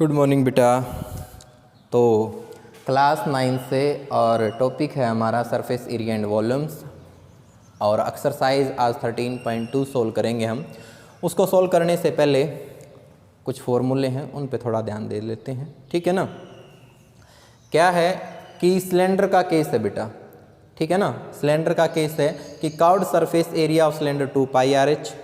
Good morning बेटा। तो class 9 से और टॉपिक है हमारा सरफेस एरिया एंड वॉल्यूम्स और एक्सरसाइज आज 13.2 सोल्व करेंगे हम। उसको सोल्व करने से पहले कुछ फॉर्मूले हैं उन पे थोड़ा ध्यान दे लेते हैं, ठीक है ना। क्या है कि सिलेंडर का केस है बेटा, ठीक है ना। सिलेंडर का केस है कि curved surface area of cylinder 2 pi are h,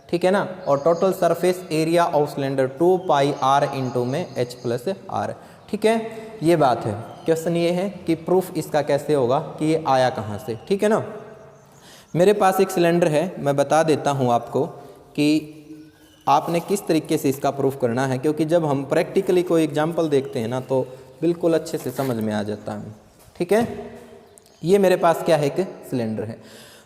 ठीक है ना, और total surface area of cylinder 2 pi r into में एच प्लस आर, ठीक है। ये बात है। क्वेश्चन ये है कि प्रूफ इसका कैसे होगा कि ये आया कहाँ से, ठीक है ना। मेरे पास एक सिलेंडर है, मैं बता देता हूँ आपको कि आपने किस तरीके से इसका प्रूफ करना है, क्योंकि जब हम प्रैक्टिकली कोई एग्जाम्पल देखते हैं ना तो बिल्कुल अच्छे से समझ में आ जाता है, ठीक है। ये मेरे पास क्या है, एक सिलेंडर है।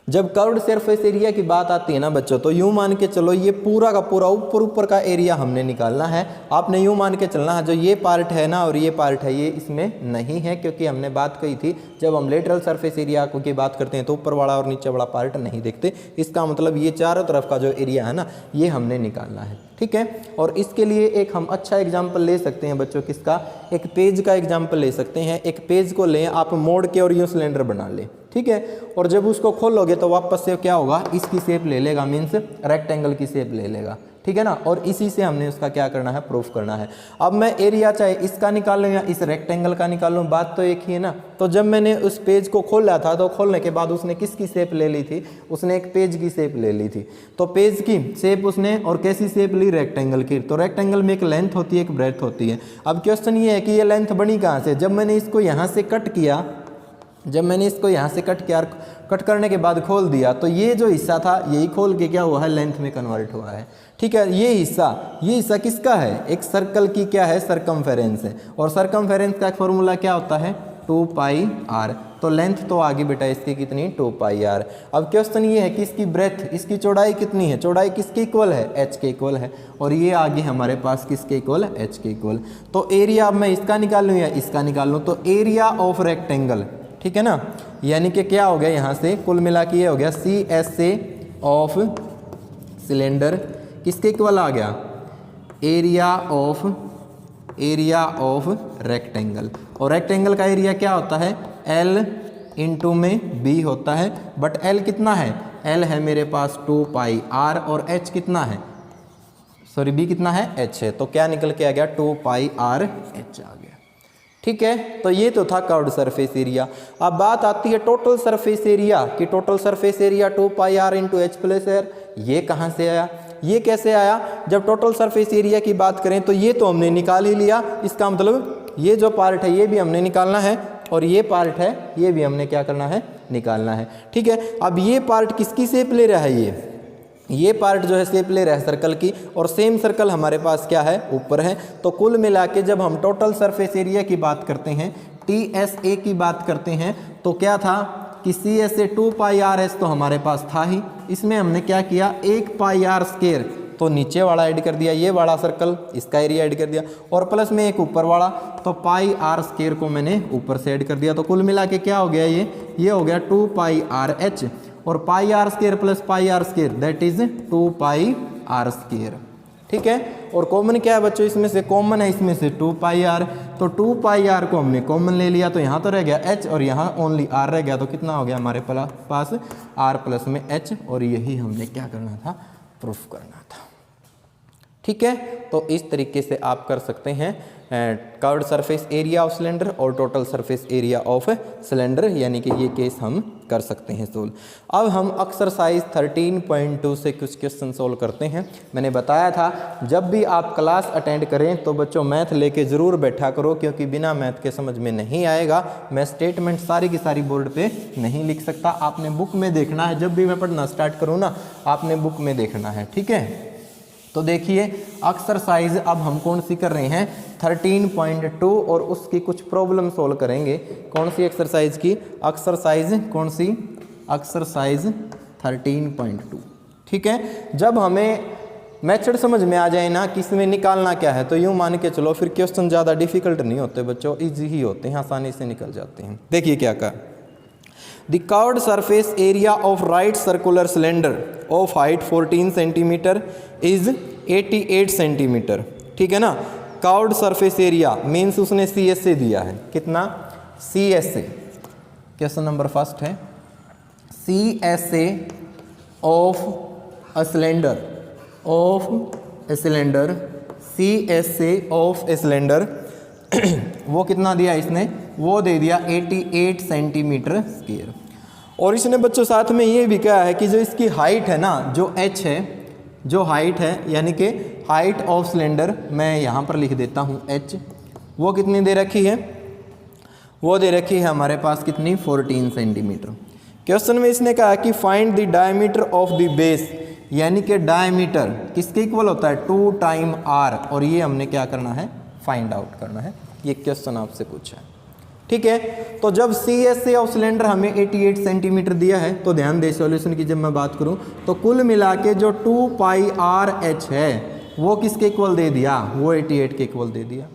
जब कर्व्ड सरफेस एरिया की बात आती है ना बच्चों, तो यूं मान के चलो ये पूरा का पूरा ऊपर का एरिया हमने निकालना है। आपने यूं मान के चलना है जो ये पार्ट है ना और ये पार्ट है ये इसमें नहीं है, क्योंकि हमने बात कही थी जब हम लेटरल सरफेस एरिया की बात करते हैं तो ऊपर वाला और नीचे वाला पार्ट नहीं देखते। इसका मतलब ये चारों तरफ का जो एरिया है ना ये हमने निकालना है, ठीक है। और इसके लिए एक हम अच्छा एग्जाम्पल ले सकते हैं बच्चों, किसका, एक पेज का एग्जाम्पल ले सकते हैं। एक पेज को लें आप, मोड़ के और यूँ सिलेंडर बना लें, ठीक है। और जब उसको खोलोगे तो वापस से क्या होगा, इसकी शेप ले लेगा, मीन्स रेक्टेंगल की शेप ले लेगा, ठीक है ना। और इसी से हमने उसका क्या करना है, प्रूफ करना है। अब मैं एरिया चाहे इसका निकाल लूँ या इस रेक्टेंगल का निकाल लूँ, बात तो एक ही है ना। तो जब मैंने उस पेज को खोला था तो खोलने के बाद उसने किसकी शेप ले ली थी, उसने एक पेज की शेप ले ली थी। तो पेज की शेप उसने और कैसी शेप ली, रेक्टेंगल की। तो रेक्टेंगल में एक लेंथ होती है, एक ब्रेड्थ होती है। अब क्वेश्चन ये है कि ये लेंथ बनी कहाँ से, जब मैंने इसको यहाँ से कट किया, कट करने के बाद खोल दिया तो ये जो हिस्सा था यही खोल के क्या हुआ है, लेंथ में कन्वर्ट हुआ है, ठीक है। ये हिस्सा किसका है, एक सर्कल की क्या है, सरकमफेरेंस है। और सरकमफेरेंस का फॉर्मूला क्या होता है, 2 पाई आर। तो लेंथ तो आ गई बेटा इसकी कितनी, 2 पाई आर। अब क्वेश्चन ये है कि इसकी ब्रेथ, इसकी चौड़ाई कितनी है, चौड़ाई किसके इक्वल है, एच के इक्वल है। और ये आ गई हमारे पास किसके इक्वल, एच के इक्वल। तो एरिया, अब मैं इसका निकाल लूँ या इसका निकाल लूँ, तो एरिया ऑफ रेक्टेंगल, ठीक है ना, यानी कि क्या हो गया यहाँ से कुल मिला के ये हो गया C S A of cylinder किसके इक्वल आ गया, एरिया ऑफ रेक्टेंगल। और रेक्टेंगल का एरिया क्या होता है, एल इंटू में बी होता है। बट एल कितना है, एल है मेरे पास 2 पाई आर और एच कितना है, सॉरी बी कितना है, एच है। तो क्या निकल के आ गया, 2 पाई आर एच आ गया, ठीक है। तो ये तो था कर्व्ड सरफेस एरिया। अब बात आती है टोटल सरफेस एरिया की। Total surface area 2 pi r into h plus r, ये कहाँ से आया, ये कैसे आया। जब टोटल सरफेस एरिया की बात करें तो ये तो हमने निकाल ही लिया, इसका मतलब ये जो पार्ट है ये भी हमने निकालना है और ये पार्ट है ये भी हमने क्या करना है, निकालना है, ठीक है। अब ये पार्ट किसकी शेप ले रहा है, ये पार्ट जो है शेप ले रहा है सर्कल की, और सेम सर्कल हमारे पास क्या है, ऊपर है। तो कुल मिला के जब हम टोटल सरफेस एरिया की बात करते हैं, TSA की बात करते हैं, तो क्या था कि CSA 2 पाई आर एस तो हमारे पास था ही। इसमें हमने क्या किया, 1 पाई आर स्क्वायर तो नीचे वाला ऐड कर दिया, ये वाला सर्कल इसका एरिया ऐड कर दिया, और प्लस में एक ऊपर वाला, तो पाई आर स्क्वायर को मैंने ऊपर से ऐड कर दिया। तो कुल मिला के क्या हो गया, ये हो गया 2 पाई आर एच, और pi R square plus pi R square that is 2 pi R square, ठीक है। और कॉमन क्या है बच्चों, इसमें से कॉमन है, इसमें से 2 पाई आर। तो 2 पाई आर को हमने कॉमन ले लिया, तो यहाँ तो रह गया एच और यहाँ ओनली आर रह गया। तो कितना हो गया हमारे पास, आर प्लस में एच, और यही हमने क्या करना था, प्रूफ करना था, ठीक है। तो इस तरीके से आप कर सकते हैं curved surface area of cylinder और total surface area of cylinder, यानी कि ये केस हम कर सकते हैं सोल्व। अब हम एक्सरसाइज 13.2 से कुछ क्वेश्चन सोल्व करते हैं। मैंने बताया था जब भी आप क्लास अटेंड करें तो बच्चों मैथ लेके ज़रूर बैठा करो, क्योंकि बिना मैथ के समझ में नहीं आएगा। मैं स्टेटमेंट सारी की सारी बोर्ड पे नहीं लिख सकता, आपने बुक में देखना है। जब भी मैं पढ़ना स्टार्ट करूँ ना, आपने बुक में देखना है, ठीक है। तो देखिए एक्सरसाइज अब हम कौन सी कर रहे हैं, 13.2, और उसकी कुछ प्रॉब्लम सोल्व करेंगे। कौन सी एक्सरसाइज की, एक्सरसाइज कौन सी, एक्सरसाइज 13.2, ठीक है। जब हमें मेथड समझ में आ जाए ना कि इसमें निकालना क्या है, तो यूँ मान के चलो फिर क्वेश्चन ज़्यादा डिफिकल्ट नहीं होते बच्चों, ईजी ही होते हैं, आसानी से निकल जाते हैं। देखिए क्या कहा, the curved surface area of right circular cylinder of height 14 centimetre is 88 centimetre, ठीक है ना। कर्व्ड सरफेस एरिया मीन्स उसने सी एस ए दिया है, कितना, C S A, question number first है C S A of a cylinder, of a cylinder, C S A of a cylinder वो कितना दिया इसने, वो दे दिया 88 सेंटीमीटर स्क्वायर। और इसने बच्चों साथ में ये भी कहा है कि जो इसकी हाइट है ना, जो h है, जो हाइट है यानी कि हाइट ऑफ सिलेंडर, मैं यहाँ पर लिख देता हूँ h, वो कितनी दे रखी है, वो दे रखी है हमारे पास कितनी, 14 सेंटीमीटर। क्वेश्चन में इसने कहा कि find the diameter of the base, यानी कि डायमीटर किसके इक्वल होता है, 2 टाइम r, और ये हमने क्या करना है, फाइंड आउट करना है। ये क्वेश्चन आपसे पूछा है, ठीक है। तो जब C S A of cylinder हमें 88 सेंटीमीटर दिया है, तो ध्यान दे सॉल्यूशन की जब मैं बात करूं तो कुल मिला के जो 2 पाई आर एच है वो किसके इक्वल दे दिया, वो 88 के इक्वल दे दिया।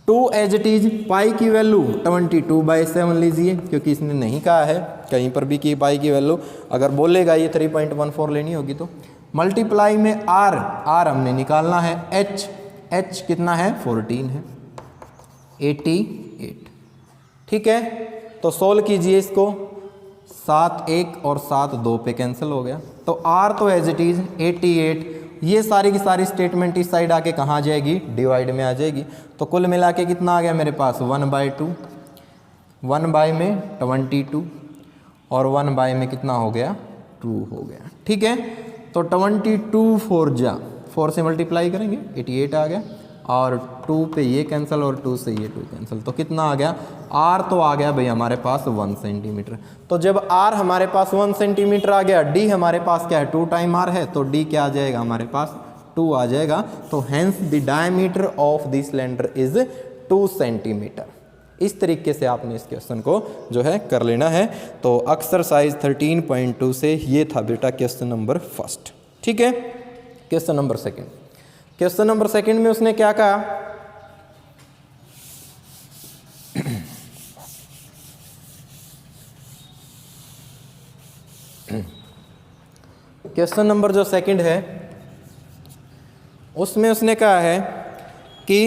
2 एज इट इज, पाई की वैल्यू 22/7 लीजिए, क्योंकि इसने नहीं कहा है कहीं पर भी कि पाई की वैल्यू, अगर बोलेगा ये 3.14 लेनी होगी तो मल्टीप्लाई में आर, आर हमने निकालना है, एच, एच कितना है, 14 है, 88, ठीक है। तो सोल्व कीजिए इसको, 7 1 और 7 2 पे कैंसिल हो गया, तो r तो एज इट इज 88, ये सारी की सारी स्टेटमेंट इस साइड आके कहाँ आ जाएगी, डिवाइड में आ जाएगी। तो कुल मिला के कितना आ गया मेरे पास, 1/2, 1 बाय में 22 और 1 बाय में कितना हो गया, 2 हो गया, ठीक है। तो 22 4 जा, 4 से मल्टीप्लाई करेंगे 88 आ गया, और 2 पे ये कैंसिल और 2 से ये 2 कैंसिल, तो कितना आ गया, r तो आ गया भाई हमारे पास 1 सेंटीमीटर। तो जब r हमारे पास 1 सेंटीमीटर आ गया, d हमारे पास क्या है, 2 टाइम r है, तो d क्या आ जाएगा हमारे पास, 2 आ जाएगा। तो hence the diameter of the cylinder is 2 centimetre. इस तरीके से आपने इस क्वेश्चन को जो है कर लेना है। तो एक्सरसाइज 13.2 से ये था बेटा क्वेश्चन नंबर फर्स्ट, ठीक है। Question number second, question number second में उसने क्या कहा, क्वेश्चन नंबर जो सेकंड है उसमें उसने कहा है कि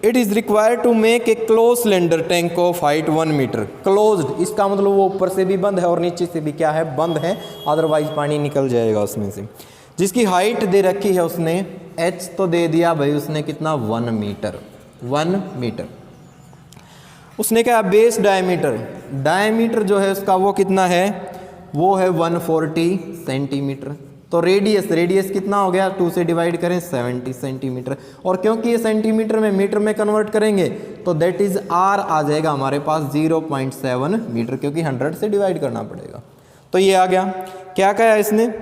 it is required to make a close cylinder tank of height 1 metre. Closed इसका मतलब वो ऊपर से भी बंद है और नीचे से भी क्या है, बंद है, अदरवाइज पानी निकल जाएगा उसमें से। जिसकी हाइट दे रखी है उसने, h तो दे दिया भाई उसने कितना, 1 मीटर, 1 मीटर। उसने कहा बेस डायमीटर, डायमीटर जो है उसका वो कितना है, वो है 140 सेंटीमीटर। तो रेडियस, रेडियस कितना हो गया, 2 से डिवाइड करें 70 सेंटीमीटर, और क्योंकि ये सेंटीमीटर में मीटर में कन्वर्ट करेंगे तो दैट इज r आ जाएगा हमारे पास 0.7 मीटर, क्योंकि 100 से डिवाइड करना पड़ेगा। तो ये आ गया। क्या कहा इसने,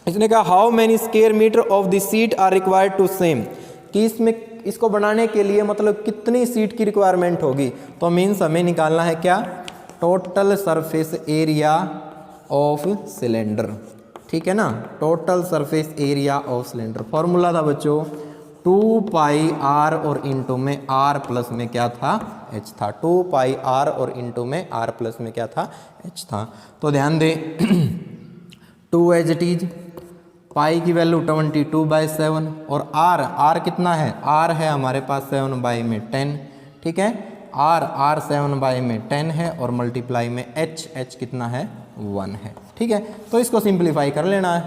इसने कहा how many square metre of the sheet are required to same, कि इसमें इसको बनाने के लिए मतलब कितनी सीट की रिक्वायरमेंट होगी। तो मीन्स हमें निकालना है क्या, total surface area of cylinder, ठीक है ना, total surface area of cylinder. Formula था बच्चों 2 पाई r और इंटू में r प्लस में क्या था, h था। 2 पाई r और इंटू में r प्लस में क्या था, h था। तो ध्यान दे 2 एज इट इज, पाई की वैल्यू 22/7 और r कितना है, r है हमारे पास 7/10, ठीक है। r 7/10 है और मल्टीप्लाई में h कितना है, 1 है, ठीक है। तो इसको सिंप्लीफाई कर लेना है,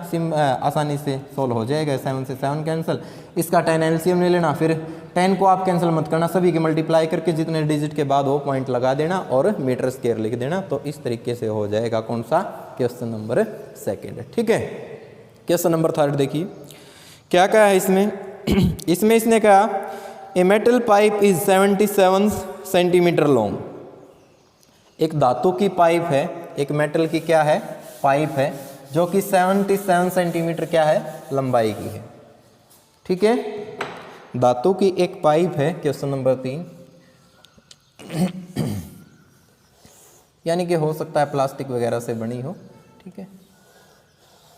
आसानी से सोल्व हो जाएगा। 7 से 7 कैंसिल, इसका 10 एलसीएम ले लेना, फिर 10 को आप कैंसिल मत करना, सभी के मल्टीप्लाई करके जितने डिजिट के बाद वो पॉइंट लगा देना और मीटर स्क्वायर लिख देना। तो इस तरीके से हो जाएगा कौन सा, क्वेश्चन नंबर सेकेंड, ठीक है। क्वेश्चन नंबर थर्ड देखिए क्या कहा है इसमें इसमें इसने कहा a metal pipe is 77 centimetre long. एक धातु की पाइप है, एक मेटल की क्या है, पाइप है, जो कि 77 सेंटीमीटर क्या है, लंबाई की है, ठीक है। धातु की एक पाइप है, क्वेश्चन नंबर 3, यानी कि हो सकता है प्लास्टिक वगैरह से बनी हो, ठीक है,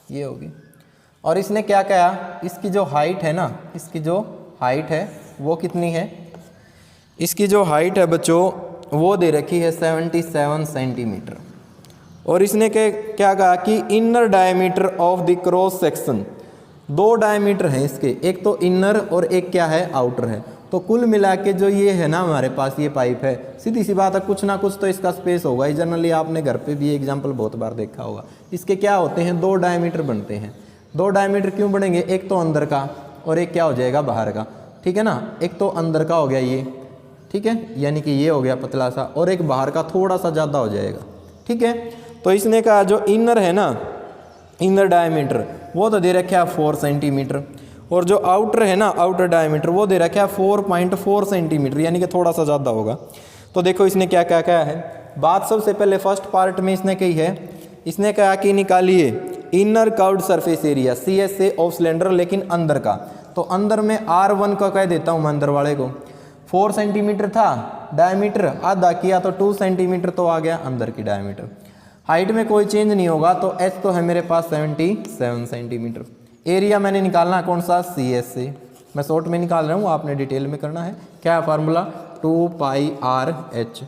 ये होगी। और इसने क्या कहा, इसकी जो हाइट है ना, इसकी जो हाइट है वो कितनी है, इसकी जो हाइट है बच्चों वो दे रखी है 77 सेंटीमीटर। और इसने क्या कहा कि inner diameter of the cross section, 2 diameter हैं इसके, एक तो इनर और एक क्या है, आउटर है। तो कुल मिला के जो ये है ना हमारे पास ये पाइप है, सीधी सी बात है कुछ ना कुछ तो इसका स्पेस होगा ही। जनरली आपने घर पे भी एग्जांपल बहुत बार देखा होगा। इसके क्या होते हैं, 2 डायमीटर बनते हैं। 2 डायमीटर क्यों बनेंगे, एक तो अंदर का और एक क्या हो जाएगा बाहर का, ठीक है ना। एक तो अंदर का हो गया ये, ठीक है, यानी कि ये हो गया पतला सा, और एक बाहर का थोड़ा सा ज़्यादा हो जाएगा, ठीक है। तो इसने कहा जो इनर है ना, इनर डायमीटर वो तो दे रखा है 4 सेंटीमीटर, और जो आउटर है ना आउटर डायमीटर वो दे रखा है 4.4 सेंटीमीटर, यानी कि थोड़ा सा ज़्यादा होगा। तो देखो इसने क्या क्या कहा है। बात सबसे पहले फर्स्ट पार्ट में इसने कही है, इसने कहा कि निकालिए inner curved surface area CSA of cylinder, लेकिन अंदर का। तो अंदर में R1 का कह देता हूँ मैं अंदर वाले को, 4 सेंटीमीटर था डायमीटर, आधा किया तो 2 सेंटीमीटर तो आ गया अंदर की डायमीटर। हाइट में कोई चेंज नहीं होगा, तो H तो है मेरे पास 77 सेंटीमीटर। एरिया मैंने निकालना है कौन सा, CSA। मैं शॉर्ट में निकाल रहा हूँ, आपने डिटेल में करना है। क्या है formula, 2πRH।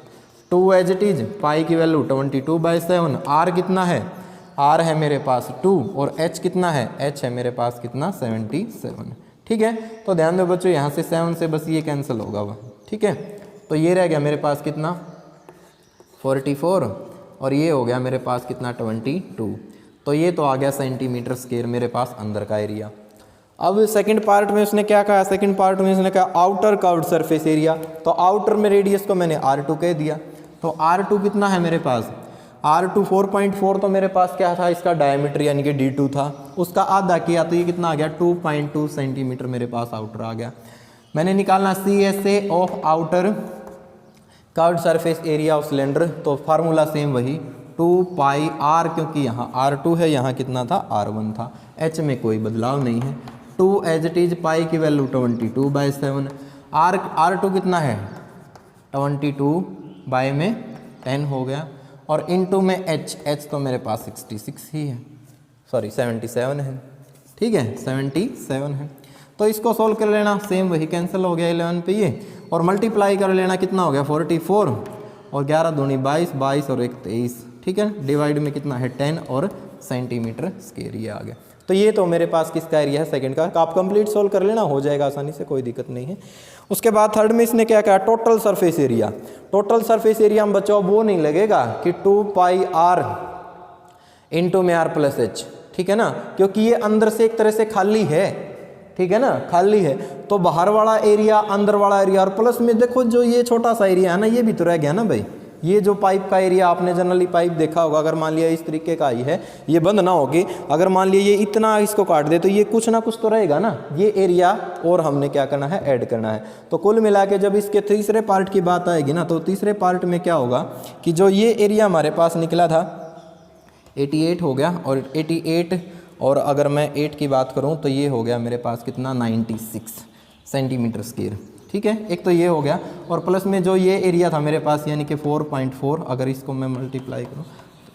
2 as it is, pi की वैल्यू 22/7। R कितना है, R है मेरे पास 2, और H कितना है, H है मेरे पास कितना 77, ठीक है। तो ध्यान दो बच्चों, यहाँ से 7 से बस ये कैंसिल होगा वह, ठीक है। तो ये रह गया मेरे पास कितना 44, और ये हो गया मेरे पास कितना 22। तो ये तो आ गया सेंटीमीटर स्क्वायर मेरे पास अंदर का एरिया। अब सेकंड पार्ट में उसने क्या कहा, सेकंड पार्ट में उसने कहा आउटर कर्व्ड सरफेस एरिया। तो आउटर में रेडियस को मैंने R2 कह दिया। तो R2 कितना है मेरे पास, R2 4.4, तो मेरे पास क्या था इसका डायमीटर यानी कि D2 था, उसका आधा किया तो ये कितना आ गया 2.2 सेंटीमीटर मेरे पास आउटर आ गया। मैंने निकालना CSA of outer curved surface area of cylinder, तो फार्मूला सेम वही 2πR, क्योंकि यहाँ R2 है, यहाँ कितना था R1 था। H में कोई बदलाव नहीं है, 2 एज इट इज, पाई की वैल्यू 22/7। R2 कितना है 22/10 हो गया, और इनटू में H तो मेरे पास 66 ही है, सॉरी 77 है, ठीक है 77 है। तो इसको सोल्व कर लेना, सेम वही कैंसिल हो गया 11 पे ये, और मल्टीप्लाई कर लेना कितना हो गया 44, और 11 दूनी 22, 22 और 1 23, ठीक है। डिवाइड में कितना है 10 और सेंटीमीटर स्क्वायर ये आ गया। तो ये तो मेरे पास किसका एरिया है, सेकंड का। आप कंप्लीट सोल्व कर लेना, हो जाएगा आसानी से, कोई दिक्कत नहीं है। उसके बाद थर्ड में इसने क्या कहा, total surface area. Total surface area हम बच्चों वो नहीं लगेगा कि 2πR इंटू में R+H, ठीक है ना, क्योंकि ये अंदर से एक तरह से खाली है, ठीक है ना, खाली है। तो बाहर वाला एरिया, अंदर वाला एरिया, और प्लस में देखो जो ये छोटा सा एरिया है ना, ये भी तो रह गया ना भाई। ये जो पाइप का एरिया आपने जनरली पाइप देखा होगा, अगर मान लिया इस तरीके का ही है, ये बंद ना होगी, अगर मान लिया ये इतना इसको काट दे तो ये कुछ ना कुछ तो रहेगा ना, ये एरिया और हमने क्या करना है, ऐड करना है। तो कुल मिला के जब इसके तीसरे पार्ट की बात आएगी ना, तो तीसरे पार्ट में क्या होगा कि जो ये एरिया हमारे पास निकला था 88 हो गया, और 88, और अगर मैं 8 की बात करूं तो ये हो गया मेरे पास कितना 96 सेंटीमीटर स्क्वायर, ठीक है। एक तो ये हो गया, और प्लस में जो ये एरिया था मेरे पास यानी कि 4.4, अगर इसको मैं मल्टीप्लाई करूं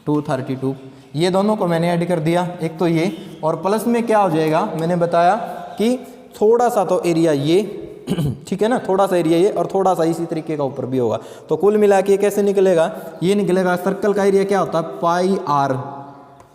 232, ये दोनों को मैंने ऐड कर दिया, एक तो ये, और प्लस में क्या हो जाएगा, मैंने बताया कि थोड़ा सा तो एरिया ये ठीक है ना, थोड़ा सा एरिया ये, और थोड़ा सा इसी तरीके का ऊपर भी होगा। तो कुल मिला के कैसे निकलेगा, ये निकलेगा, सर्कल का एरिया क्या होता है πR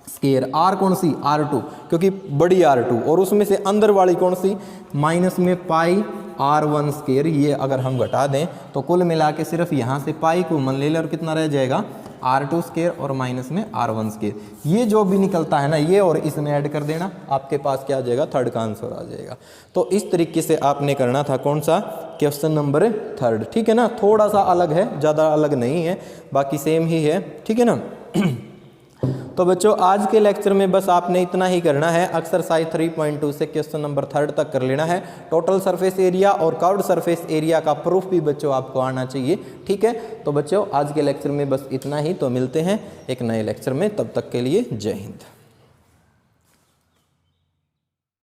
स्क्वायर। R कौन सी, R2, क्योंकि बड़ी R2, और उसमें से अंदर वाली कौन सी, माइनस में πR1 स्क्वायर। ये अगर हम घटा दें तो कुल मिला के सिर्फ यहाँ से पाई को मन ले लें, और कितना रह जाएगा R2 स्क्वायर और माइनस में R1 स्क्वायर। ये जो भी निकलता है ना, ये और इसमें ऐड कर देना, आपके पास क्या आ जाएगा, थर्ड का आंसर आ जाएगा। तो इस तरीके से आपने करना था, कौन सा, क्वेश्चन नंबर 3, ठीक है ना। थोड़ा सा अलग है, ज़्यादा अलग नहीं है, बाकी सेम ही है, ठीक है ना। तो बच्चों आज के लेक्चर में बस आपने इतना ही करना है, एक्सरसाइज 3.2 से क्वेश्चन नंबर 3 तक कर लेना है। टोटल सरफेस एरिया और कर्व्ड सरफेस एरिया का प्रूफ भी बच्चों आपको आना चाहिए, ठीक है। तो बच्चों आज के लेक्चर में बस इतना ही, तो मिलते हैं एक नए लेक्चर में, तब तक के लिए जय हिंद।